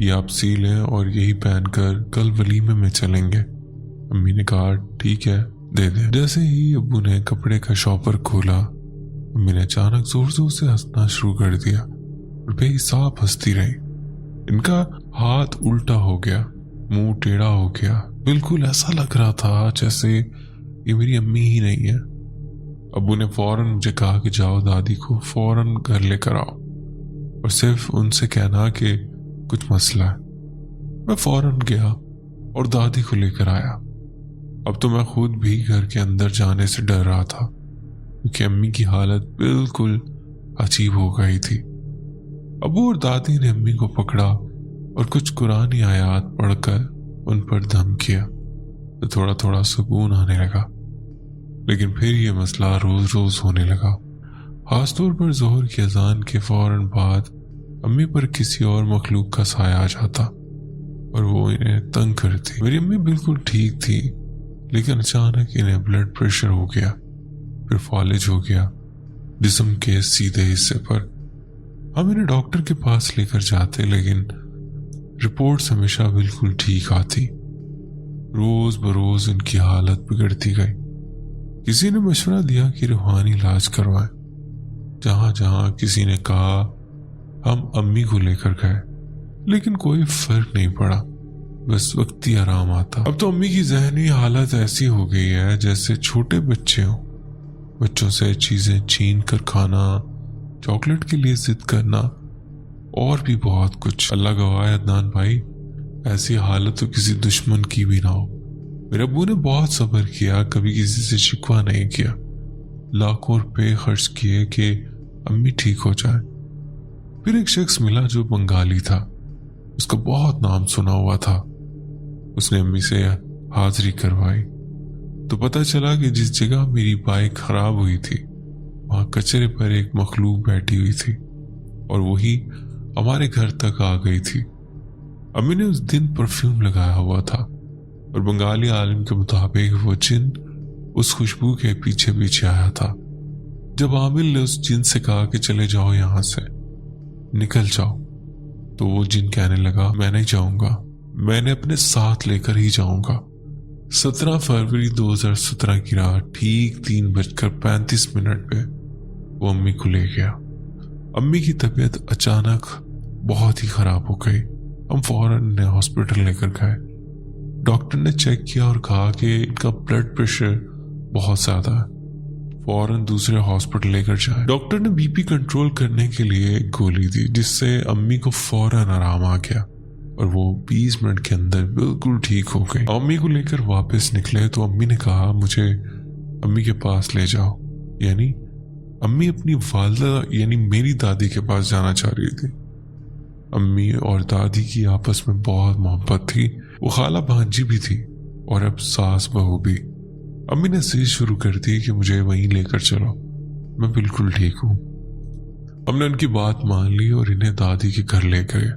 یہ آپ سی لیں اور یہی پہن کر کل ولیمے میں چلیں گے۔ امی نے کہا ٹھیک ہے دے دیں۔ جیسے ہی ابو نے کپڑے کا شاپر کھولا، امی نے اچانک زور زور سے ہنسنا شروع کر دیا اور بے حساب ہنستی رہی۔ ان کا ہاتھ الٹا ہو گیا، منہ ٹیڑھا ہو گیا، بالکل ایسا لگ رہا تھا جیسے یہ میری امی ہی نہیں ہے۔ ابو نے فوراً مجھے کہا کہ جاؤ دادی کو فوراً گھر لے کر آؤ اور صرف ان سے کہنا کہ کچھ مسئلہ ہے۔ میں فوراً گیا اور دادی کو لے کر آیا۔ اب تو میں خود بھی گھر کے اندر جانے سے ڈر رہا تھا کیونکہ امی کی حالت بالکل عجیب ہو گئی تھی۔ ابو اور دادی نے امی کو پکڑا اور کچھ قرآنی آیات پڑھ کر ان پر دم کیا تو تھوڑا تھوڑا سکون آنے لگا، لیکن پھر یہ مسئلہ روز روز ہونے لگا، خاص طور پر ظہر کی اذان کے فوراً بعد امی پر کسی اور مخلوق کا سایہ آ جاتا اور وہ انہیں تنگ کرتی۔ میری امی بالکل ٹھیک تھی، لیکن اچانک انہیں بلڈ پریشر ہو گیا، پھر فالج ہو گیا جسم کے سیدھے حصے پر۔ ہم انہیں ڈاکٹر کے پاس لے کر جاتے، لیکن رپورٹس ہمیشہ بالکل ٹھیک آتی۔ روز بروز ان کی حالت بگڑتی گئی۔ کسی نے مشورہ دیا کہ روحانی علاج کروائیں، جہاں جہاں کسی نے کہا ہم امی کو لے کر گئے، لیکن کوئی فرق نہیں پڑا، بس وقتی آرام آتا۔ اب تو امی کی ذہنی حالت ایسی ہو گئی ہے جیسے چھوٹے بچے ہوں، بچوں سے چیزیں چھین کر کھانا، چاکلیٹ کے لیے ضد کرنا اور بھی بہت کچھ۔ اللہ گواہ عدنان بھائی، ایسی حالت تو کسی دشمن کی بھی نہ ہو۔ میرے ابو نے بہت صبر کیا، کبھی کسی سے شکوہ نہیں کیا، لاکھوں روپے خرچ کیے کہ امی ٹھیک ہو جائے۔ پھر ایک شخص ملا جو بنگالی تھا، اس کا بہت نام سنا ہوا تھا۔ اس نے امی سے حاضری کروائی تو پتہ چلا کہ جس جگہ میری بائک خراب ہوئی تھی وہاں کچرے پر ایک مخلوق بیٹھی ہوئی تھی اور وہی ہمارے گھر تک آ گئی تھی۔ امی نے اس دن پرفیوم لگایا ہوا تھا اور بنگالی عالم کے مطابق وہ جن اس خوشبو کے پیچھے پیچھے آیا تھا۔ جب عامل نے اس جن سے کہا کہ چلے جاؤ یہاں سے، نکل جاؤ، تو وہ جن کہنے لگا میں نہیں جاؤں گا، میں نے اپنے ساتھ لے کر ہی جاؤں گا۔ 17 فروری 2017 کی رات ٹھیک 3:35 پہ وہ امی کو لے گیا۔ امی کی طبیعت اچانک بہت ہی خراب ہو گئی۔ ہم فوراً انہیں ہاسپٹل لے کر گئے۔ ڈاکٹر نے چیک کیا اور کہا کہ ان کا بلڈ پریشر بہت زیادہ ہے، فوراً دوسرے ہاسپٹل لے کر جائے۔ ڈاکٹر نے بی پی کنٹرول کرنے کے لیے ایک گولی دی جس سے امی کو فوراً آرام آ گیا اور وہ 20 منٹ کے اندر بالکل ٹھیک ہو گئی۔ امی کو لے کر واپس نکلے تو امی نے کہا مجھے امی کے پاس لے جاؤ، یعنی امی اپنی والدہ یعنی میری دادی کے پاس جانا چاہ رہی تھی۔ امی اور دادی کی آپس میں بہت محبت تھی، وہ خالہ بھانجی بھی تھی اور اب ساس بہو بھی۔ امی نے ضد شروع کر دی کہ مجھے وہیں لے کر چلو، میں بالکل ٹھیک ہوں۔ ہم نے ان کی بات مان لی اور انہیں دادی کے گھر لے گئے۔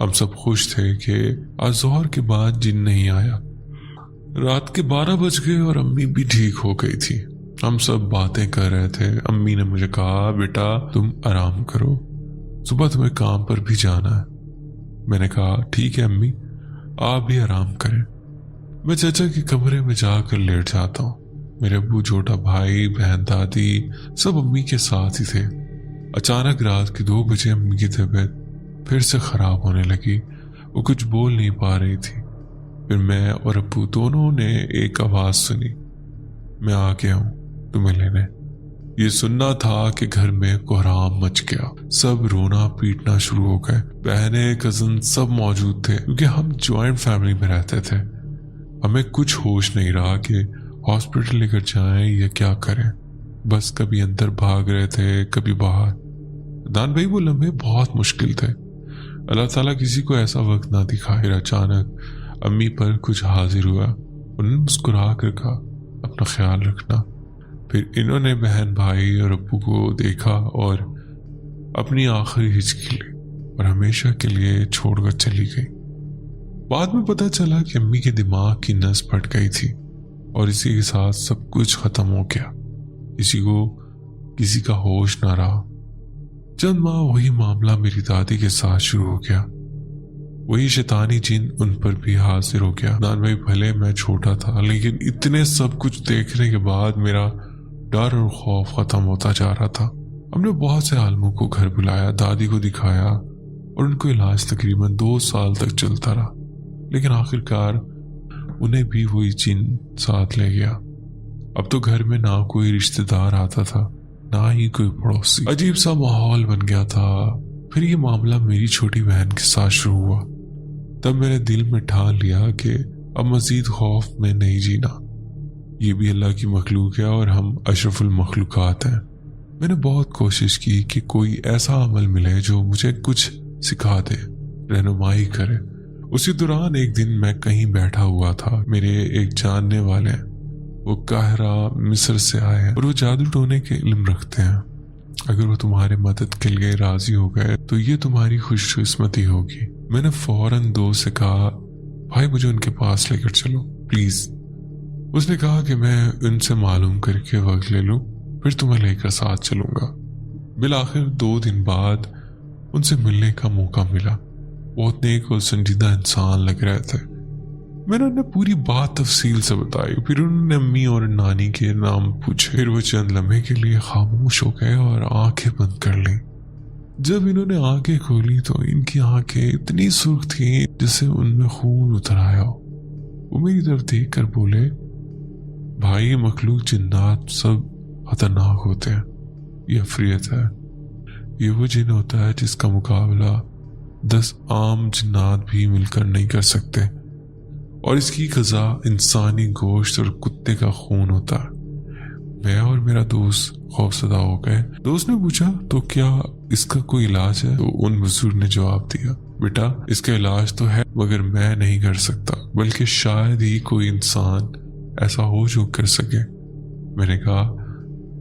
ہم سب خوش تھے کہ آج ظہر کے بعد جن نہیں آیا۔ رات کے 12 بج گئے اور امی بھی ٹھیک ہو گئی تھی۔ ہم سب باتیں کر رہے تھے۔ امی نے مجھے کہا بیٹا تم آرام کرو، صبح تمہیں کام پر بھی جانا ہے۔ میں نے کہا ٹھیک ہے امی، آپ بھی آرام کریں، میں چچا کے کمرے میں جا کر لیٹ جاتا ہوں۔ میرے ابو، چھوٹا بھائی، بہن، دادی سب امی کے ساتھ ہی تھے۔ اچانک رات کے 2 بجے امی کی طبیعت پھر سے خراب ہونے لگی، وہ کچھ بول نہیں پا رہی تھی۔ پھر میں اور ابو دونوں نے ایک آواز سنی، میں آ گیا ہوں تمہیں لینے۔ یہ سننا تھا کہ گھر میں کوہرام مچ گیا، سب رونا پیٹنا شروع ہو گئے۔ بہنیں، کزن سب موجود تھے کیونکہ ہم جوائنٹ فیملی میں رہتے تھے۔ ہمیں کچھ ہوش نہیں رہا کہ ہاسپٹل لے کر جائیں یا کیا کریں، بس کبھی اندر بھاگ رہے تھے کبھی باہر۔ دان بھائی وہ لمحے بہت مشکل تھے، اللہ تعالیٰ کسی کو ایسا وقت نہ دکھائے۔ اچانک امی پر کچھ حاضر ہوا، انہوں نے مسکرا کر کہا اپنا خیال رکھنا۔ پھر انہوں نے بہن، بھائی اور ابو کو دیکھا اور اپنی آخری ہچکی لی اور ہمیشہ کے لیے چھوڑ کر چلی گئی۔ بعد میں پتہ چلا کہ امی کے دماغ کی نس پھٹ گئی تھی اور اسی کے ساتھ سب کچھ ختم ہو گیا، کسی کا ہوش نہ رہا۔ چند ماہ وہی معاملہ میری دادی کے ساتھ شروع ہو گیا۔ وہی شیطانی جن ان پر بھی حاضر ہو گیا۔ عدنان بھائی بھلے میں چھوٹا تھا لیکن اتنے سب کچھ دیکھنے کے بعد میرا ڈر اور خوف ختم ہوتا جا رہا تھا۔ ہم نے بہت سے عالموں کو گھر بلایا، دادی کو دکھایا اور ان کو علاج تقریباً 2 سال تک چلتا رہا، لیکن آخر کار انہیں بھی وہی جن ساتھ لے گیا۔ اب تو گھر میں نہ کوئی رشتہ دار آتا تھا نہ ہی کوئی پڑوسی، عجیب سا ماحول بن گیا تھا۔ پھر یہ معاملہ میری چھوٹی بہن کے ساتھ شروع ہوا۔ تب میرے دل میں ٹھان لیا کہ اب مزید خوف میں نہیں جینا، یہ بھی اللہ کی مخلوق ہے اور ہم اشرف المخلوقات ہیں۔ میں نے بہت کوشش کی کہ کوئی ایسا عمل ملے جو مجھے کچھ سکھا دے، رہنمائی کرے۔ اسی دوران ایک دن میں کہیں بیٹھا ہوا تھا، میرے ایک جاننے والے ہیں، وہ قاہرہ مصر سے آئے ہیں اور وہ جادو ٹونے کے علم رکھتے ہیں۔ اگر وہ تمہارے مدد کے لیے راضی ہو گئے تو یہ تمہاری خوش قسمتی ہوگی۔ میں نے فوراً دوست سے کہا، بھائی مجھے ان کے پاس لے کر چلو پلیز۔ اس نے کہا کہ میں ان سے معلوم کر کے وقت لے لوں، پھر تمہیں لے کر ساتھ چلوں گا۔ بالآخر 2 دن بعد ان سے ملنے کا موقع ملا۔ بہت نیک اور سنجیدہ انسان لگ رہے تھے۔ میں نے انہیں پوری بات تفصیل سے بتائی، پھر انہوں نے امی اور نانی کے نام پوچھے۔ پھر وہ چند لمحے کے لیے خاموش ہو گئے اور آنکھیں بند کر لیں۔ جب انہوں نے آنکھیں کھولی تو ان کی آنکھیں اتنی سرخ تھیں جیسے ان میں خون اتر آیا ہو۔ وہ میری طرف دیکھ کر بولے، بھائی یہ مخلوق جنات سب خطرناک ہوتے ہیں، یہ عفریت ہے، یہ وہ جن ہوتا ہے جس کا مقابلہ 10 عام جنات بھی مل کر نہیں کر سکتے، اور اس کی غذا انسانی گوشت اور کتے کا خون ہوتا ہے۔ میں اور میرا دوست خوفزدہ ہو گئے۔ دوست نے پوچھا، تو کیا اس کا کوئی علاج ہے؟ تو ان بزرگ نے جواب دیا، بیٹا اس کا علاج تو ہے مگر میں نہیں کر سکتا، بلکہ شاید ہی کوئی انسان ایسا ہو جو کر سکے۔ میں نے کہا،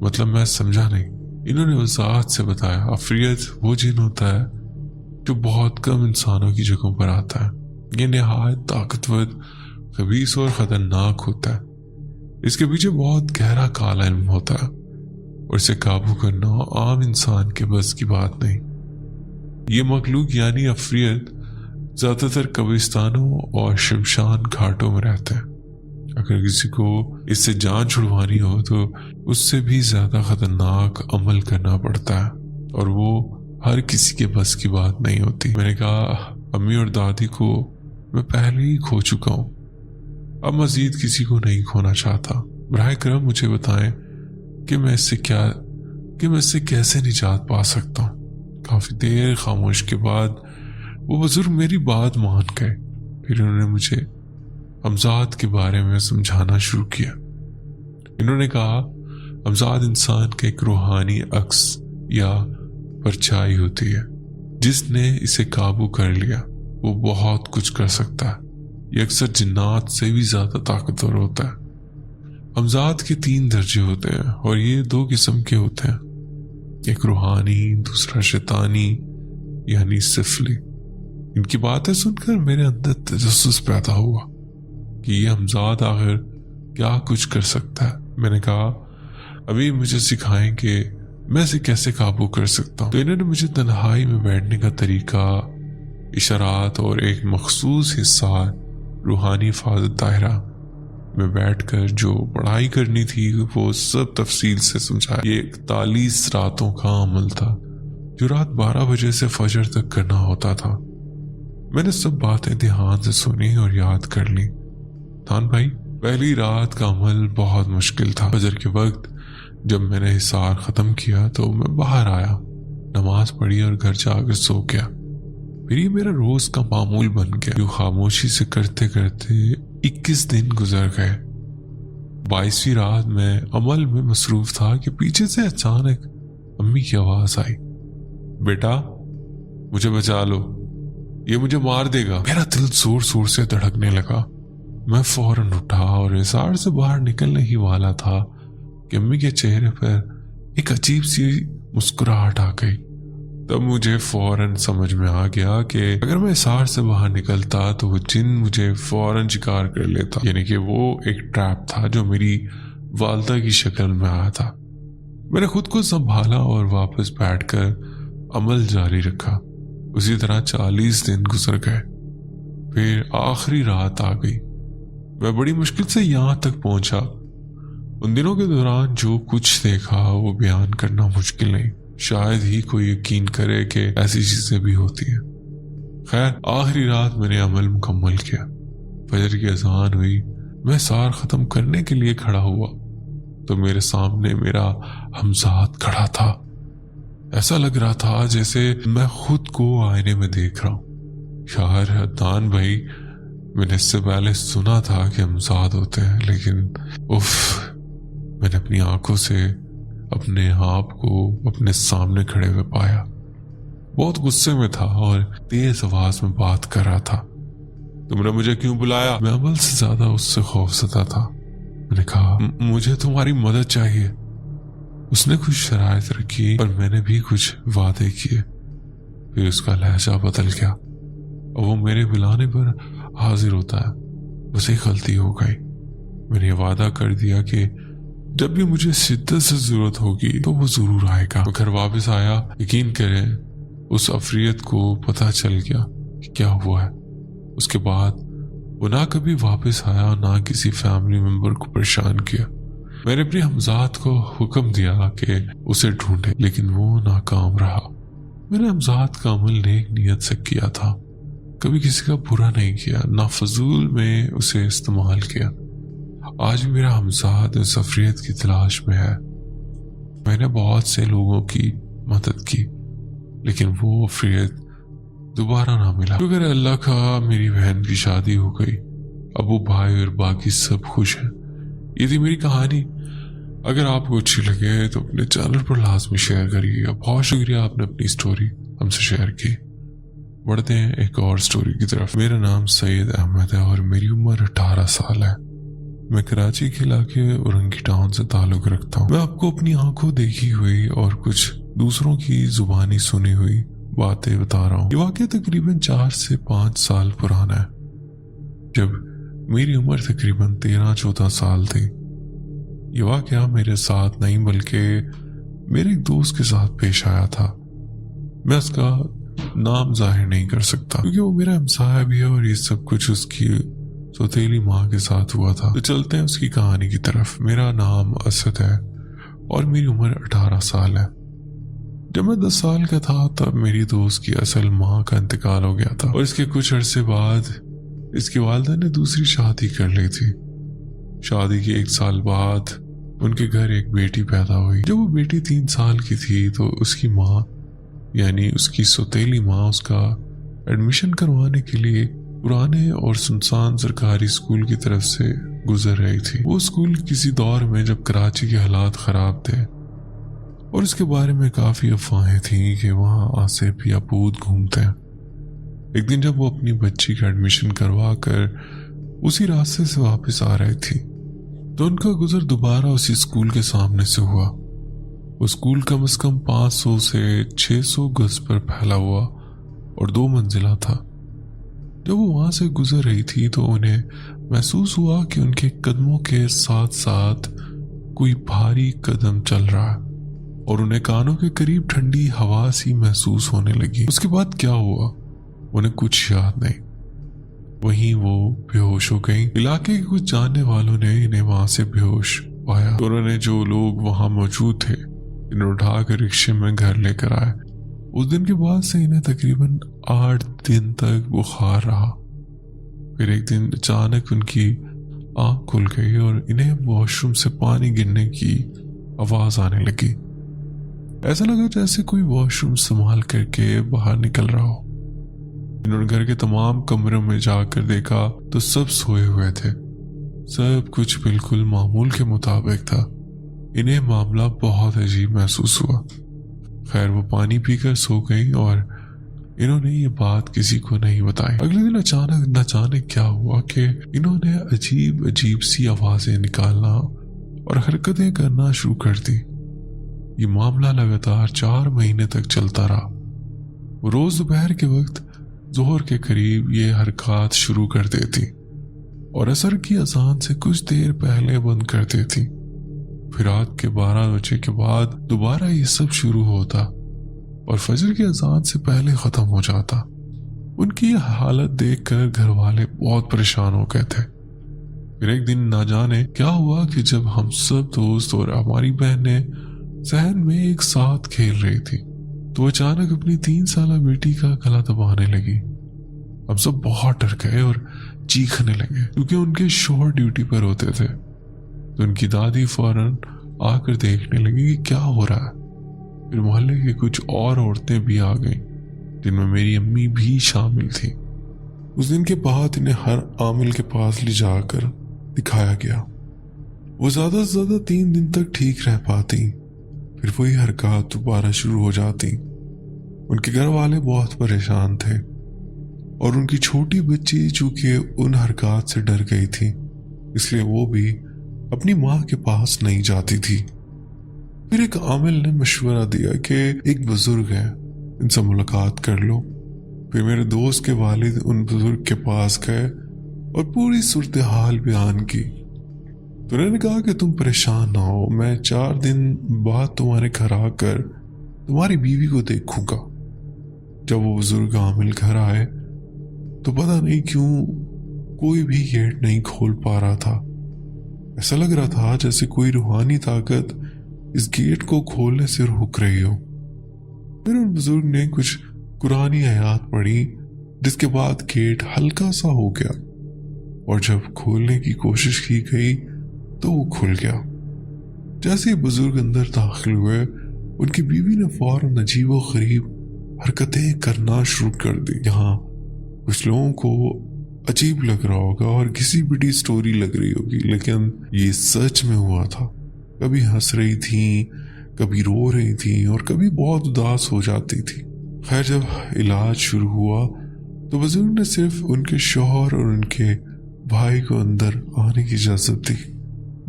مطلب میں سمجھا نہیں۔ انہوں نے وضاحت سے بتایا، عفریت وہ جن ہوتا ہے جو بہت کم انسانوں کی جگہوں پر آتا ہے، یہ نہایت طاقتور، خبیث اور خطرناک ہوتا ہے۔ اس کے پیچھے بہت گہرا کالا علم ہوتا ہے اور اسے قابو کرنا عام انسان کے بس کی بات نہیں۔ یہ مخلوق یعنی عفریت زیادہ تر قبرستانوں اور شمشان گھاٹوں میں رہتے ہیں۔ اگر کسی کو اس سے جان چھڑوانی ہو تو اس سے بھی زیادہ خطرناک عمل کرنا پڑتا ہے، اور وہ ہر کسی کے بس کی بات نہیں ہوتی۔ میں نے کہا، امی اور دادی کو میں پہلے ہی کھو چکا ہوں، اب مزید کسی کو نہیں کھونا چاہتا۔ براہ کرم مجھے بتائیں کہ میں اس سے کیسے نجات پا سکتا ہوں۔ کافی دیر خاموش کے بعد وہ بزرگ میری بات مان گئے۔ پھر انہوں نے مجھے امزاد کے بارے میں سمجھانا شروع کیا۔ انہوں نے کہا، امزاد انسان کا ایک روحانی عکس یا پرچھائی ہوتی ہے، جس نے اسے قابو کر لیا وہ بہت کچھ کر سکتا ہے۔ یہ اکثر جنات سے بھی زیادہ طاقتور ہوتا ہے۔ امزاد کے 3 درجے ہوتے ہیں اور یہ 2 قسم کے ہوتے ہیں، ایک روحانی، دوسرا شیطانی یعنی سفلی۔ ان کی باتیں سن کر میرے اندر تجسس پیدا ہوا کہ یہ امزاد آخر کیا کچھ کر سکتا ہے۔ میں نے کہا، ابھی مجھے سکھائیں کہ میں اسے کیسے قابو کر سکتا ہوں۔ تو انہوں نے مجھے تنہائی میں بیٹھنے کا طریقہ، اشارات اور ایک مخصوص حصہ روحانی حفاظت دائرہ میں بیٹھ کر جو پڑھائی کرنی تھی وہ سب تفصیل سے سمجھایا۔ یہ 41 راتوں کا عمل تھا جو رات 12 بجے سے فجر تک کرنا ہوتا تھا۔ میں نے سب باتیں دھیان سے سنی اور یاد کر لی۔ تھان بھائی، پہلی رات کا عمل بہت مشکل تھا۔ فجر کے وقت جب میں نے حصار ختم کیا تو میں باہر آیا، نماز پڑھی اور گھر جا کر سو گیا۔ پھر یہ میرا روز کا معمول بن گیا، جو خاموشی سے کرتے کرتے 21 دن گزر گئے۔ 22ویں رات میں عمل میں مصروف تھا کہ پیچھے سے اچانک امی کی آواز آئی، بیٹا مجھے بچا لو، یہ مجھے مار دے گا۔ میرا دل زور زور سے دھڑکنے لگا۔ میں فوراً اٹھا اور حصار سے باہر نکلنے ہی والا تھا کہ امی کے چہرے پر ایک عجیب سی مسکراہٹ آ گئی۔ تب مجھے فوراً سمجھ میں آ گیا کہ اگر میں حصار سے باہر نکلتا تو وہ جن مجھے فوراً شکار کر لیتا، یعنی کہ وہ ایک ٹریپ تھا جو میری والدہ کی شکل میں آیا تھا۔ میں نے خود کو سنبھالا اور واپس بیٹھ کر عمل جاری رکھا۔ اسی طرح 40 دن گزر گئے۔ پھر آخری رات آ گئی. میں بڑی مشکل سے یہاں تک پہنچا. ان دنوں کے دوران جو کچھ دیکھا وہ بیان کرنا مشکل نہیں. شاید ہی کوئی یقین کرے کہ ایسی چیزیں بھی ہوتی ہیں. خیر آخری رات میں نے عمل مکمل کیا. فجر کی اذان ہوئی. میں سار ختم کرنے کے لیے کھڑا ہوا تو میرے سامنے میرا ہمزاد کھڑا تھا. ایسا لگ رہا تھا جیسے میں خود کو آئینے میں دیکھ رہا ہوں. شاعر عدنان بھائی، میں نے اس سے پہلے سنا تھا کہ ہمزاد ہوتے ہیں، لیکن میں نے اپنی آنکھوں سے اپنے آپ کو اپنے سامنے کھڑے ہوئے پایا. بہت غصے میں تھا اور تیز آواز میں بات کر رہا تھا. تم نے مجھے کیوں بلایا؟ میں عمل سے زیادہ اس سے خوف زدہ تھا. میں نے کہا مجھے تمہاری مدد چاہیے. اس نے کچھ شرائط رکھی اور میں نے بھی کچھ وعدے کیے. پھر اس کا لہجہ بدل گیا اور وہ میرے بلانے پر حاضر ہوتا ہے. اسے غلطی ہو گئی. میں نے وعدہ کر دیا کہ جب بھی مجھے شدت سے ضرورت ہوگی تو وہ ضرور آئے گا. گھر واپس آیا. یقین کریں اس عفریت کو پتہ چل گیا کہ کیا ہوا ہے. اس کے بعد وہ نہ کبھی واپس آیا نہ کسی فیملی ممبر کو پریشان کیا. میں نے اپنے ہمزاد کو حکم دیا کہ اسے ڈھونڈے، لیکن وہ ناکام رہا. میں نے ہمزاد کا عمل نیک نیت سے کیا تھا، کبھی کسی کا برا نہیں کیا، نہ فضول میں اسے استعمال کیا. آج بھی میرا ہمزاد اس عفریت کی تلاش میں ہے. میں نے بہت سے لوگوں کی مدد کی لیکن وہ عفریت دوبارہ نہ ملا. شکر اللہ کا میری بہن کی شادی ہو گئی. ابو بھائی اور باقی سب خوش ہیں. یہ تھی میری کہانی. اگر آپ کو اچھی لگے تو اپنے چینل پر لازمی شیئر کریے. بہت شکریہ آپ نے اپنی سٹوری ہم سے شیئر کی. بڑھتے ہیں ایک اور سٹوری کی طرف. میرا نام سید احمد ہے اور میری عمر 18 سال ہے. میں کراچی کے علاقے اورنگی ٹاؤن سے تعلق رکھتا ہوں. میں آپ کو اپنی آنکھوں دیکھی ہوئی اور کچھ دوسروں کی زبانی سنی ہوئی باتیں بتا رہا ہوں. یہ واقعہ تقریباً 4 سے 5 سال پرانا ہے، جب میری عمر تقریباً 13-14 سال تھی. یہ واقعہ میرے ساتھ نہیں بلکہ میرے ایک دوست کے ساتھ پیش آیا تھا. میں اس کا نام ظاہر نہیں کر سکتا کیونکہ وہ میرا ہمسایہ بھی ہے اور یہ سب کچھ اس کی سوتیلی ماں کے ساتھ ہوا تھا. تو چلتے ہیں اس کی کہانی کی طرف. میرا نام اسد ہے اور میری عمر 18 سال ہے. جب میں 10 سال کا تھا تب میری دوست کی اصل ماں کا انتقال ہو گیا تھا اور اس کے کچھ عرصے بعد اس کی والدہ نے دوسری شادی کر لی تھی. شادی کے 1 سال بعد ان کے گھر ایک بیٹی پیدا ہوئی. جب وہ بیٹی 3 سال کی تھی تو اس کی ماں یعنی اس کی سوتیلی ماں اس کا ایڈمیشن کروانے کے لیے پرانے اور سنسان سرکاری اسکول کی طرف سے گزر رہی تھی. وہ اسکول کسی دور میں جب کراچی کے حالات خراب تھے اور اس کے بارے میں کافی افواہیں تھیں کہ وہاں آصف یا بھوت گھومتے ہیں. ایک دن جب وہ اپنی بچی کا ایڈمیشن کروا کر اسی راستے سے واپس آ رہی تھی تو ان کا گزر دوبارہ اسی اسکول کے سامنے سے ہوا. وہ اسکول کم از کم 500 سے 600 گز پر پھیلا ہوا اور 2 منزلہ تھا. جب وہ وہاں سے گزر رہی تھی تو انہیں محسوس ہوا کہ ان کے قدموں کے ساتھ ساتھ کوئی بھاری قدم چل رہا ہے اور انہیں کانوں کے قریب ٹھنڈی ہوا سی محسوس ہونے لگی. اس کے بعد کیا ہوا انہیں کچھ یاد نہیں. وہیں وہ بے ہوش ہو گئی. علاقے کے کچھ جاننے والوں نے انہیں وہاں سے بے ہوش پایا. انہوں نے جو لوگ وہاں موجود تھے انہیں اٹھا کر رکشے میں گھر لے کر آئے. اس دن کے بعد سے انہیں تقریباً 8 دن تک بخار رہا. پھر ایک دن اچانک ان کی آنکھ کھل گئی اور انہیں واش روم سے پانی گرنے کی آواز آنے لگی. ایسا لگا جیسے کوئی واش روم استعمال کر کے باہر نکل رہا ہو. انہوں نے گھر کے تمام کمروں میں جا کر دیکھا تو سب سوئے ہوئے تھے. سب کچھ بالکل معمول کے مطابق تھا. انہیں معاملہ بہت عجیب محسوس ہوا. خیر وہ پانی پی کر سو گئی اور انہوں نے یہ بات کسی کو نہیں بتائی. اگلے دن اچانک نہ جانے کیا ہوا کہ انہوں نے عجیب عجیب سی آوازیں نکالنا اور حرکتیں کرنا شروع کر دی. یہ معاملہ لگاتار 4 مہینے تک چلتا رہا. وہ روز دوپہر کے وقت ظہر کے قریب یہ حرکات شروع کر دیتی اور عصر کی اذان سے کچھ دیر پہلے بند کر دیتی. پھر رات کے 12 بجے کے بعد دوبارہ یہ سب شروع ہوتا اور فجر کی اذان سے پہلے ختم ہو جاتا. ان کی یہ حالت دیکھ کر گھر والے بہت پریشان ہو گئے تھے۔ پھر ایک دن نہ جانے کیا ہوا کہ جب ہم سب دوست اور ہماری بہنیں صحن میں ایک ساتھ کھیل رہی تھی تو اچانک اپنی 3 سالہ بیٹی کا گلا دبانے لگی۔ ہم سب بہت ڈر گئے اور چیخنے لگے کیونکہ ان کے شوہر ڈیوٹی پر ہوتے تھے۔ تو ان کی دادی فوراً آ کر دیکھنے لگی کہ کیا ہو رہا ہے۔ پھر محلے کے کچھ اور عورتیں بھی آ گئیں جن میں میری امی بھی شامل تھی۔ اس دن کے بعد انہیں ہر عامل کے پاس لے جا کر دکھایا گیا۔ وہ زیادہ سے زیادہ 3 دن تک ٹھیک رہ پاتی، پھر وہی حرکات دوبارہ شروع ہو جاتی۔ ان کے گھر والے بہت پریشان تھے اور ان کی چھوٹی بچی چونکہ ان حرکات سے ڈر گئی تھی اس لیے وہ بھی اپنی ماں کے پاس نہیں جاتی تھی۔ پھر ایک عامل نے مشورہ دیا کہ ایک بزرگ ہے، ان سے ملاقات کر لو۔ پھر میرے دوست کے والد ان بزرگ کے پاس گئے اور پوری صورتحال بیان کی۔ تو انہوں نے کہا کہ تم پریشان نہ ہو، میں 4 دن بعد تمہارے گھر آ کر تمہاری بیوی کو دیکھوں گا۔ جب وہ بزرگ عامل گھر آئے تو پتہ نہیں کیوں کوئی بھی گیٹ نہیں کھول پا رہا تھا۔ ایسا لگ رہا تھا جیسے کوئی روحانی طاقت اس گیٹ کو کھولنے سے روک رہی ہو۔ پھر ان بزرگ نے کچھ قرآنی آیات پڑھی جس کے بعد گیٹ ہلکا سا ہو گیا اور جب کھولنے کی کوشش کی گئی تو وہ کھل گیا۔ جیسے ہی بزرگ اندر داخل ہوئے ان کی بیوی نے فوراً عجیب و غریب حرکتیں کرنا شروع کر دی۔ یہاں کچھ لوگوں کو عجیب لگ رہا ہوگا اور کسی بڑی سٹوری لگ رہی ہوگی، لیکن یہ سچ میں ہوا تھا۔ کبھی ہنس رہی تھیں، کبھی رو رہی تھیں اور کبھی بہت اداس ہو جاتی تھی۔ خیر جب علاج شروع ہوا تو بزرگ نے صرف ان کے شوہر اور ان کے بھائی کو اندر آنے کی اجازت دی،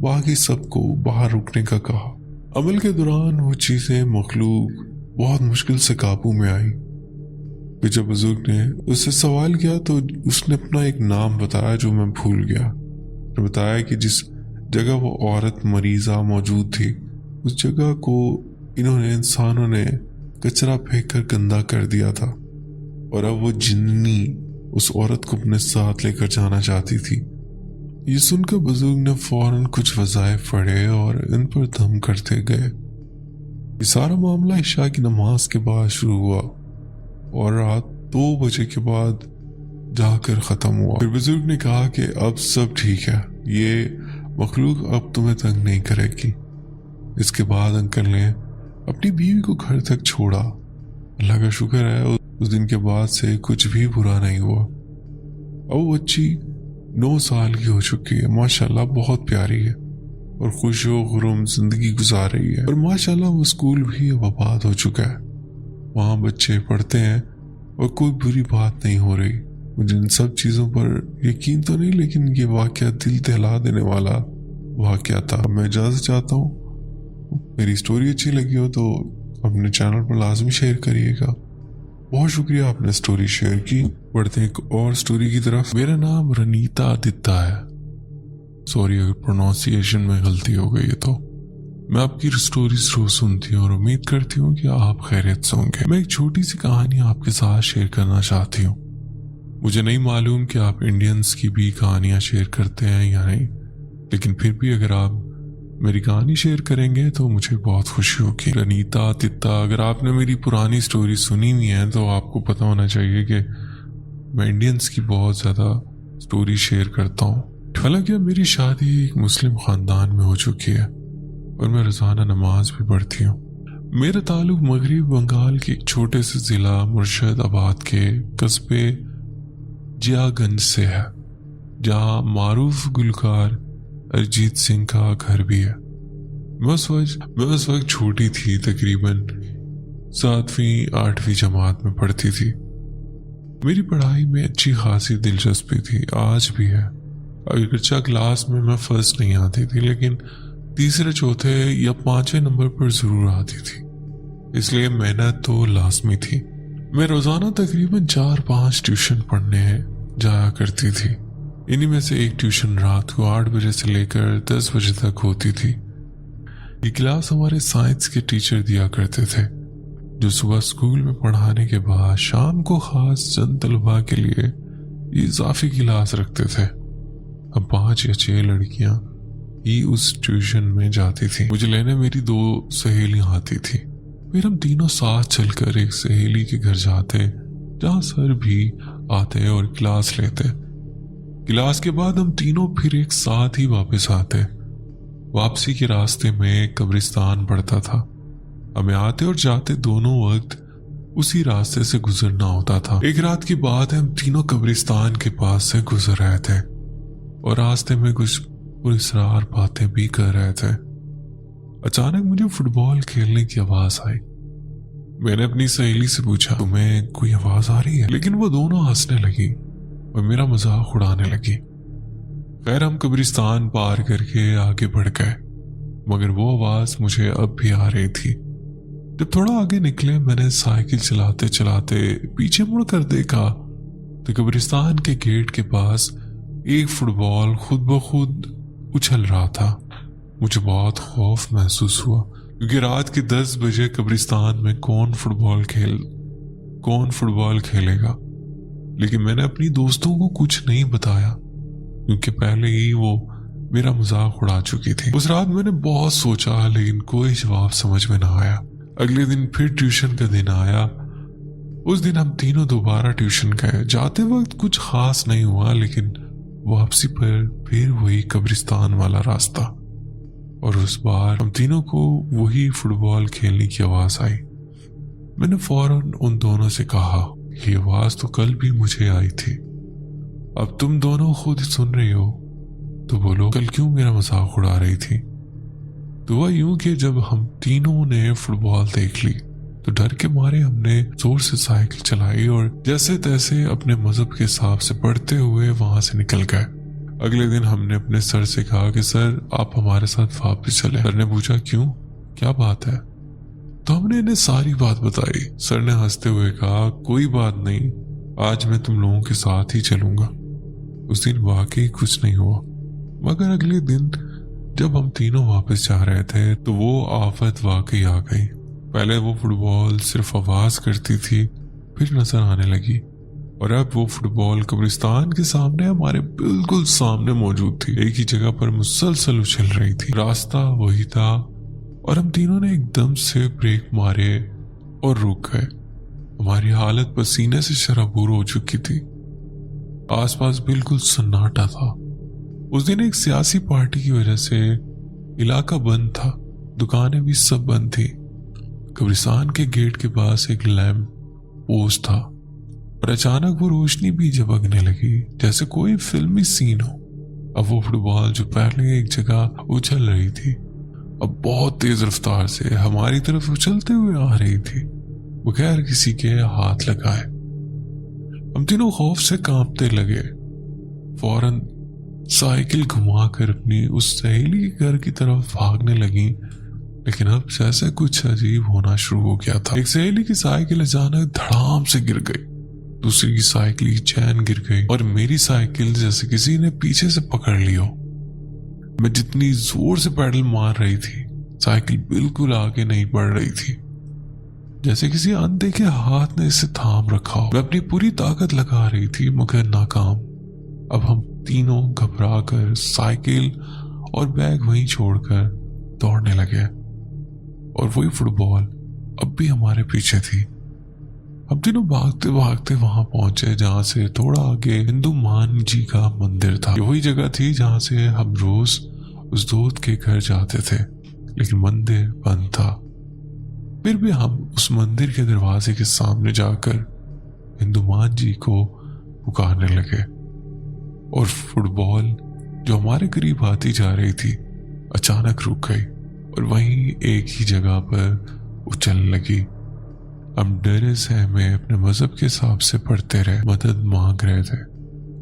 باقی سب کو باہر رکنے کا کہا۔ عمل کے دوران وہ چیزیں مخلوق بہت مشکل سے قابو میں آئی۔ پھر جب بزرگ نے اس سے سوال کیا تو اس نے اپنا ایک نام بتایا جو میں بھول گیا۔ بتایا کہ جس جگہ وہ عورت مریضہ موجود تھی اس جگہ کو انہوں نے انسانوں نے کچرا پھینک کر گندا کر دیا تھا اور اب وہ جنی اس عورت کو اپنے ساتھ لے کر جانا چاہتی تھی۔ یہ سن کر بزرگ نے فوراً کچھ وظائف پڑھے اور ان پر دم کرتے گئے۔ یہ سارا معاملہ عشاء کی نماز کے بعد شروع ہوا اور رات 2 بجے کے بعد جا کر ختم ہوا۔ پھر بزرگ نے کہا کہ اب سب ٹھیک ہے، یہ مخلوق اب تمہیں تنگ نہیں کرے گی۔ اس کے بعد انکل نے اپنی بیوی کو گھر تک چھوڑا۔ اللہ کا شکر ہے اس دن کے بعد سے کچھ بھی برا نہیں ہوا۔ اب وہ بچی 9 سال کی ہو چکی ہے، ماشاءاللہ بہت پیاری ہے اور خوش و خرم زندگی گزار رہی ہے، اور ماشاءاللہ وہ اسکول بھی اب آباد ہو چکا ہے، وہاں بچے پڑھتے ہیں اور کوئی بری بات نہیں ہو رہی۔ مجھے ان سب چیزوں پر یقین تو نہیں، لیکن یہ واقعہ دل دہلا دینے والا واقعہ تھا۔ میں اجازت چاہتا ہوں، میری سٹوری اچھی لگی ہو تو اپنے چینل پر لازمی شیئر کریے گا۔ بہت شکریہ آپ نے سٹوری شیئر کی۔ بڑھتے ایک اور سٹوری کی طرف۔ میرا نام رنیتا آدتیہ ہے، سوری اگر پروننسیشن میں غلطی ہو گئی ہے تو۔ میں آپ کی سٹوریز روز سنتی ہوں اور امید کرتی ہوں کہ آپ خیریت سے ہوں گے۔ میں ایک چھوٹی سی کہانی آپ کے ساتھ شیئر کرنا چاہتی ہوں۔ مجھے نہیں معلوم کہ آپ انڈینز کی بھی کہانیاں شیئر کرتے ہیں یا نہیں، لیکن پھر بھی اگر آپ میری کہانی شیئر کریں گے تو مجھے بہت خوشی ہوگی۔ رنیتا آدتیہ، اگر آپ نے میری پرانی سٹوری سنی ہوئی ہے تو آپ کو پتہ ہونا چاہیے کہ میں انڈینز کی بہت زیادہ سٹوری شیئر کرتا ہوں۔ حالانکہ میری شادی ایک مسلم خاندان میں ہو چکی ہے اور میں روزانہ نماز بھی پڑھتی ہوں۔ میرا تعلق مغربی بنگال کے ایک چھوٹے سے ضلع مرشد آباد کے قصبے جیا گنج سے ہے، جہاں معروف گلوکار ارجیت سنگھ کا گھر بھی ہے۔ میں اس وقت چھوٹی تھی، تقریباً 7ویں 8ویں جماعت میں پڑھتی تھی۔ میری پڑھائی میں اچھی خاصی دلچسپی تھی، آج بھی ہے۔ اگرچہ کلاس میں فرسٹ نہیں آتی تھی، لیکن 3، 4 یا 5ویں نمبر پر ضرور آتی تھی، اس لیے محنت تو لازمی تھی۔ میں روزانہ تقریباً 4-5 ٹیوشن پڑھنے جایا کرتی تھی۔ انہی میں سے ایک ٹیوشن رات کو 8 بجے سے لے کر 10 بجے تک ہوتی تھی۔ یہ کلاس ہمارے سائنس کے ٹیچر دیا کرتے تھے۔ جو صبح اسکول میں پڑھانے کے بعد شام کو خاص چند طلباء کے لیے اضافی کلاس رکھتے تھے۔ اب 5 یا 6 لڑکیاں ہی اس ٹیوشن میں جاتی تھی۔ مجھے لینے میری 2 سہیلیاں آتی تھی، پھر ہم تینوں ساتھ چل کر ایک سہیلی کے گھر جاتے جہاں سر بھی آتے اور کلاس لیتے۔ کلاس کے بعد ہم تینوں پھر ایک ساتھ ہی واپس آتے۔ واپسی کے راستے میں ایک قبرستان پڑتا تھا، ہمیں آتے اور جاتے دونوں وقت اسی راستے سے گزرنا ہوتا تھا۔ ایک رات کی بات ہے، ہم تینوں قبرستان کے پاس سے گزر رہے تھے اور راستے میں کچھ پراسرار باتیں بھی کر رہے تھے۔ اچانک مجھے فٹ بال کھیلنے کی آواز آئی۔ میں نے اپنی سہیلی سے پوچھا تمہیں کوئی آواز آ رہی ہے؟ لیکن وہ دونوں ہنسنے لگی اور میرا مذاق اڑانے لگی۔ خیر ہم قبرستان پار کر کے آگے بڑھ گئے، مگر وہ آواز مجھے اب بھی آ رہی تھی۔ جب تھوڑا آگے نکلے میں نے سائیکل چلاتے چلاتے پیچھے مڑ کر دیکھا تو قبرستان کے گیٹ کے پاس ایک فٹ بال خود بخود اچھل رہا تھا۔ مجھے بہت خوف محسوس ہوا کیونکہ رات کے 10 بجے قبرستان میں کون فٹ بال کھیلے گا، لیکن میں نے اپنی دوستوں کو کچھ نہیں بتایا کیونکہ پہلے ہی وہ میرا مذاق اڑا چکی تھی۔ اس رات میں نے بہت سوچا لیکن کوئی جواب سمجھ میں نہ آیا۔ اگلے دن پھر ٹیوشن کا دن آیا۔ اس دن ہم تینوں دوبارہ ٹیوشن گئے۔ جاتے وقت کچھ خاص نہیں ہوا لیکن واپسی پر پھر وہی قبرستان والا راستہ، اور اس بار ہم تینوں کو وہی فٹ بال کھیلنے کی آواز آئی۔ میں نے فوراً ان دونوں سے کہا یہ آواز تو کل بھی مجھے آئی تھی، اب تم دونوں خود سن رہی ہو تو بولو کل کیوں میرا مذاق اڑا رہی تھی؟ تو ہوا یوں کہ جب ہم تینوں نے فٹ بال دیکھ لی تو ڈر کے مارے ہم نے زور سے سائیکل چلائی اور جیسے تیسے اپنے مذہب کے حساب سے پڑھتے ہوئے وہاں سے نکل گئے۔ اگلے دن ہم نے اپنے سر سے کہا کہ سر آپ ہمارے ساتھ واپس چلیں۔ سر نے پوچھا کیوں، کیا بات ہے؟ تو ہم نے انہیں ساری بات بتائی۔ سر نے ہنستے ہوئے کہا کوئی بات نہیں، آج میں تم لوگوں کے ساتھ ہی چلوں گا۔ اس دن واقعی کچھ نہیں ہوا، مگر اگلے دن جب ہم تینوں واپس جا رہے تھے تو وہ آفت واقعی آ گئی۔ پہلے وہ فٹ بال صرف آواز کرتی تھی، پھر نظر آنے لگی، اور اب وہ فٹ بال قبرستان کے سامنے ہمارے بالکل سامنے موجود تھی، ایک ہی جگہ پر مسلسل اچھل رہی تھی۔ راستہ وہی تھا اور ہم تینوں نے ایک دم سے بریک مارے اور رک گئے۔ ہماری حالت پسینے سے شرابور ہو چکی تھی، آس پاس بالکل سناٹا تھا۔ اس دن ایک سیاسی پارٹی کی وجہ سے علاقہ بند تھا، دکانیں بھی سب بند تھی۔ قبرستان کے گیٹ کے پاس ایک لیمپ پوسٹ تھا اور اچانک وہ روشنی بھی جھپکنے لگی جیسے کوئی فلمی سین ہو۔ اب وہ فٹ بال جو پہلے ایک جگہ اچھل رہی تھی اب بہت تیز رفتار سے ہماری طرف اچھلتے ہوئے آ رہی تھی بغیر کسی کے ہاتھ لگائے۔ ہم تینوں خوف سے کانپتے لگے، فوراً سائیکل گھما کر اپنی اس سہیلی کے گھر کی طرف بھاگنے لگیں، لیکن اب جیسے کچھ عجیب ہونا شروع ہو گیا تھا۔ ایک سہیلی کی سائیکل اچانک دھڑام سے گر گئی، دوسری کی سائیکل کی چین گر گئی اور میری سائیکل جیسے کسی نے پیچھے سے پکڑ لی ہو۔ میں جتنی زور سے پیڈل مار رہی تھی سائیکل بالکل آگے نہیں بڑھ رہی تھی، جیسے کسی اندیکھے ہاتھ نے اسے تھام رکھا ہو۔ میں اپنی پوری طاقت لگا رہی تھی مگر ناکام۔ اب ہم تینوں گھبرا کر سائیکل اور بیگ وہیں چھوڑ کر دوڑنے لگے، اور وہی فٹ بال اب بھی ہمارے پیچھے تھی۔ ہم تینوں بھاگتے بھاگتے وہاں پہنچے جہاں سے تھوڑا آگے ہندو مان جی کا مندر تھا۔ یہ وہی جگہ تھی جہاں سے ہم روز اس دوست کے گھر جاتے تھے، لیکن مندر بند تھا۔ پھر بھی ہم اس مندر کے دروازے کے سامنے جا کر ہندو مان جی کو پکارنے لگے، اور فٹ بال جو ہمارے قریب آتی جا رہی تھی اچانک رک گئی اور وہیں ایک ہی جگہ پر اچھلنے لگی۔ ہم ڈرے سہمے اپنے مذہب کے حساب سے پڑھتے رہے، مدد مانگ رہے تھے۔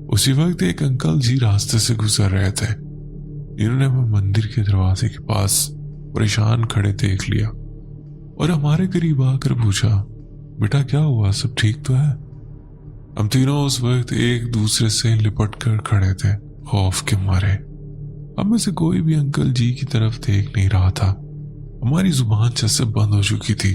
اسی وقت ایک انکل جی راستے سے گزر رہے تھے، انہوں نے ہمیں مندر کے دروازے کے پاس پریشان کھڑے دیکھ لیا اور ہمارے قریب آ کر پوچھا بیٹا کیا ہوا، سب ٹھیک تو ہے؟ ہم تینوں اس وقت ایک دوسرے سے لپٹ کر کھڑے تھے خوف کے مارے۔ ہم میں سے کوئی بھی انکل جی کی طرف دیکھ نہیں رہا تھا، ہماری زبان جیسے بند ہو چکی تھی۔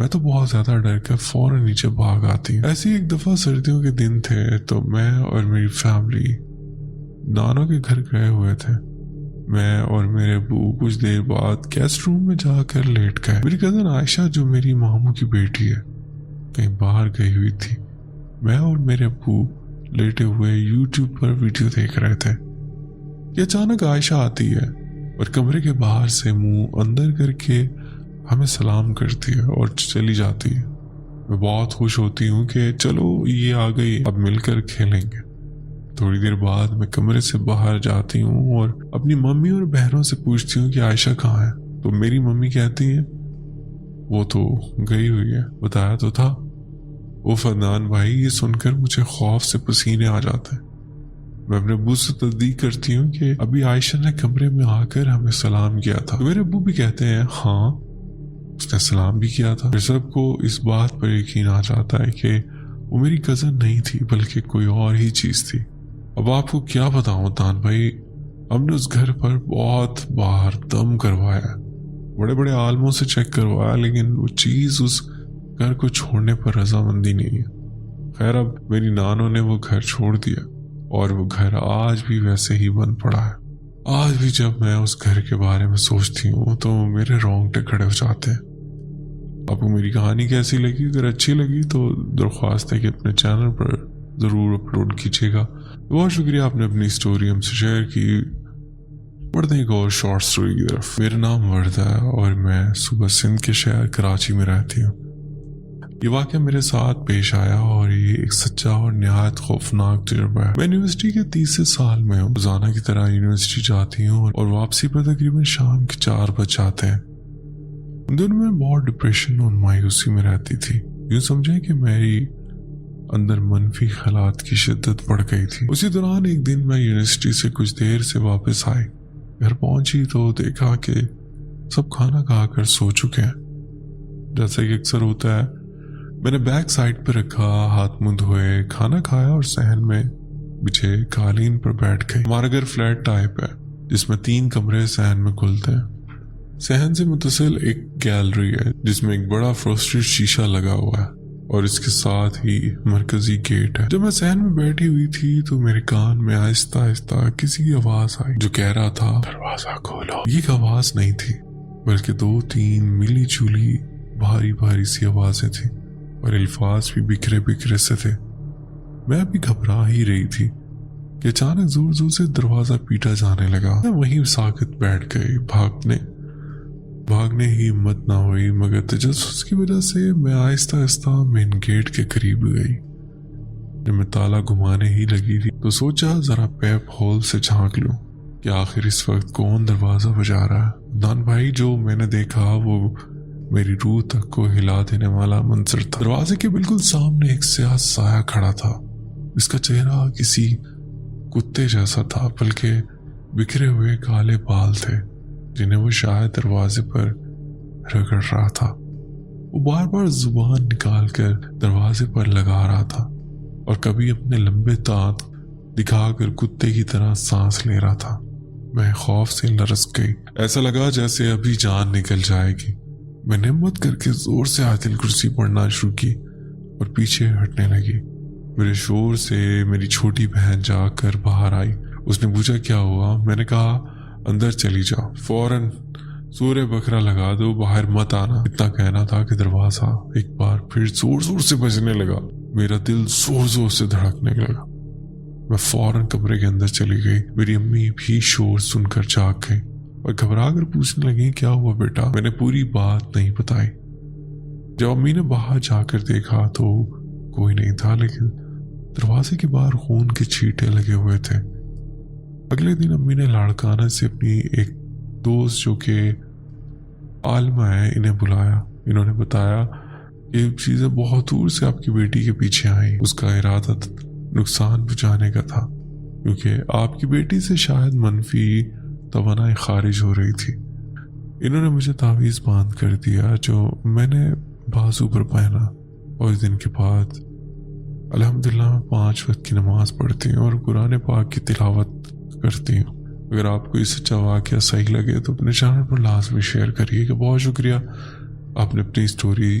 میں تو بہت زیادہ ڈر کر فوراً نیچے بھاگ آتی ہوں۔ ایسی ایک دفعہ سردیوں کے دن تھے تو میں اور میری فیملی نانو کے گھر گئے ہوئے تھے۔ میں اور میرے ابو کچھ دیر بعد گیسٹ روم میں جا کر لیٹ گئے۔ میری کزن عائشہ جو میری ماموں کی بیٹی ہے کہیں باہر گئی ہوئی تھی۔ میں اور میرے ابو لیٹے ہوئے یوٹیوب پر ویڈیو دیکھ رہے تھے کہ اچانک عائشہ آتی ہے اور کمرے کے باہر سے منہ اندر کر کے ہمیں سلام کرتی ہے اور چلی جاتی ہے۔ میں بہت خوش ہوتی ہوں کہ چلو یہ آ گئی، اب مل کر کھیلیں گے۔ تھوڑی دیر بعد میں کمرے سے باہر جاتی ہوں اور اپنی ممی اور بہنوں سے پوچھتی ہوں کہ عائشہ کہاں ہے، تو میری ممی کہتی ہیں وہ تو گئی ہوئی ہے، بتایا تو تھا۔ وہ فدان بھائی، یہ سن کر مجھے خوف سے پسینے آ جاتے ہیں۔ میں اپنے ابو سے تصدیق کرتی ہوں کہ ابھی عائشہ نے کمرے میں آ کر ہمیں سلام کیا تھا۔ میرے ابو بھی کہتے ہیں ہاں اس نے سلام بھی کیا تھا۔ پھر سب کو اس بات پر یقین آ جاتا ہے کہ وہ میری کزن نہیں تھی بلکہ کوئی اور ہی چیز تھی۔ اب آپ کو کیا بتاؤں دان بھائی، ہم نے اس گھر پر بہت بار دم کروایا، بڑے بڑے عالموں سے چیک کروایا، لیکن وہ چیز اس گھر کو چھوڑنے پر رضامندی نہیں ہے۔ خیر اب میری نانو نے وہ گھر چھوڑ دیا اور وہ گھر آج بھی ویسے ہی بند پڑا ہے۔ آج بھی جب میں اس گھر کے بارے میں سوچتی ہوں تو میرے رونگٹے کھڑے ہو جاتے ہیں۔ آپ کو میری کہانی کیسی لگی؟ اگر اچھی لگی تو درخواست ہے کہ اپنے چینل پر ضرور اپلوڈ کیجیے گا۔ بہت شکریہ آپ نے اپنی سٹوری ہم سے شیئر کی۔ بڑھتے ہیں ایک اور شارٹ سٹوری کی طرف۔ میرا نام وردہ ہے اور میں صوبہ سندھ کے شہر کراچی میں رہتی ہوں۔ یہ واقعہ میرے ساتھ پیش آیا اور یہ ایک سچا اور نہایت خوفناک تجربہ ہے۔ میں یونیورسٹی کے تیسرے سال میں ہوں۔ روزانہ کی طرح یونیورسٹی جاتی ہوں اور واپسی پر تقریباً شام کے 4 بج جاتے ہیں۔ ان دنوں میں بہت ڈپریشن اور مایوسی میں رہتی تھی۔ یوں سمجھیں کہ میری اندر منفی خیالات کی شدت بڑھ گئی تھی۔ اسی دوران ایک دن میں یونیورسٹی سے کچھ دیر سے واپس آئی۔ گھر پہنچی تو دیکھا کہ سب کھانا کھا کر سو چکے ہیں۔ جیسا کہ اکثر ہوتا ہے، میں نے بیک سائڈ پہ رکھا، ہاتھ منہ دھوئے، کھانا کھایا اور صحن میں بچھے قالین پر بیٹھ گئی۔ ہمارا گھر فلیٹ ٹائپ ہے جس میں 3 کمرے صحن میں کھلتے ہیں۔ صحن سے متصل ایک گیلری ہے جس میں ایک بڑا فرسٹڈ شیشہ لگا ہوا ہے اور اس کے ساتھ ہی مرکزی گیٹ ہے۔ جب میں صحن میں بیٹھی ہوئی تھی تو میرے کان میں آہستہ آہستہ کسی کی آواز آئی جو کہہ رہا تھا دروازہ کھولو۔ یہ ایک آواز نہیں تھی بلکہ 2-3 ملی جلی بھاری بھاری سی آوازیں تھیں اور الفاظ بھی بکھرے بکھرے سے تھے۔ میں ابھی گھبرا ہی رہی تھی کہ اچانک زور زور سے دروازہ پیٹا جانے لگا۔ میں وہیں ساکت بیٹھ گئی۔ بھاگنے ہی ہمت نہ ہوئی، مگر تجسس کی وجہ سے میں آہستہ آہستہ مین گیٹ کے قریب گئی۔ جب میں تالا گھمانے ہی لگی تھی تو سوچا ذرا پیپ ہول سے جھانک لوں کہ آخر اس وقت کون دروازہ بجا رہا ہے۔ دان بھائی، جو میں نے دیکھا وہ میری روح تک کو ہلا دینے والا منظر تھا۔ دروازے کے بالکل سامنے ایک سیاہ سایہ کھڑا تھا۔ اس کا چہرہ کسی کتے جیسا تھا، بلکہ بکھرے ہوئے کالے بال تھے جنہیں وہ شاید دروازے پر رگڑ رہا تھا۔ وہ بار بار زبان نکال کر دروازے پر لگا رہا تھا اور کبھی اپنے لمبے دانت دکھا کر کتے کی طرح سانس لے رہا تھا۔ میں خوف سے لرز گئی، ایسا لگا جیسے ابھی جان نکل جائے گی۔ میں نے ہمت کر کے زور سے آیت الکرسی پڑھنا شروع کی اور پیچھے ہٹنے لگی۔ میرے شور سے میری چھوٹی بہن جا کر باہر آئی۔ اس نے پوچھا کیا ہوا؟ میں نے کہا اندر چلی جاؤ، فوراً سورہ بقرہ لگا دو، باہر مت آنا۔ اتنا کہنا تھا کہ دروازہ ایک بار پھر زور زور سے بجنے لگا۔ میرا دل زور زور سے دھڑکنے لگا۔ میں فوراً کمرے کے اندر چلی گئی۔ میری امی بھی شور سن کر جاگ گئی اور گھبرا کر پوچھنے لگی کیا ہوا بیٹا؟ میں نے پوری بات نہیں بتائی۔ جب امی نے باہر جا کر دیکھا تو کوئی نہیں تھا، لیکن دروازے کے باہر خون کے چھینٹے لگے ہوئے تھے۔ اگلے دن امی نے لاڑکانہ سے اپنی ایک دوست جو کہ عالمہ ہے انہیں بلایا۔ انہوں نے بتایا کہ یہ چیزیں بہت دور سے آپ کی بیٹی کے پیچھے آئیں۔ اس کا ارادہ نقصان پہنچانے کا تھا کیونکہ آپ کی بیٹی سے شاید منفی توانائی خارج ہو رہی تھی۔ انہوں نے مجھے تعویذ باندھ کر دیا جو میں نے بازو پر پہنا اور اس دن کے بعد الحمدللہ میں 5 وقت کی نماز پڑھتی ہوں اور قرآن پاک کی تلاوت کرتی ہوں۔ اگر آپ کو یہ سچا واقعہ صحیح لگے تو اپنے چینل پر لازمی شیئر کریے گا۔ بہت شکریہ آپ نے اپنی سٹوری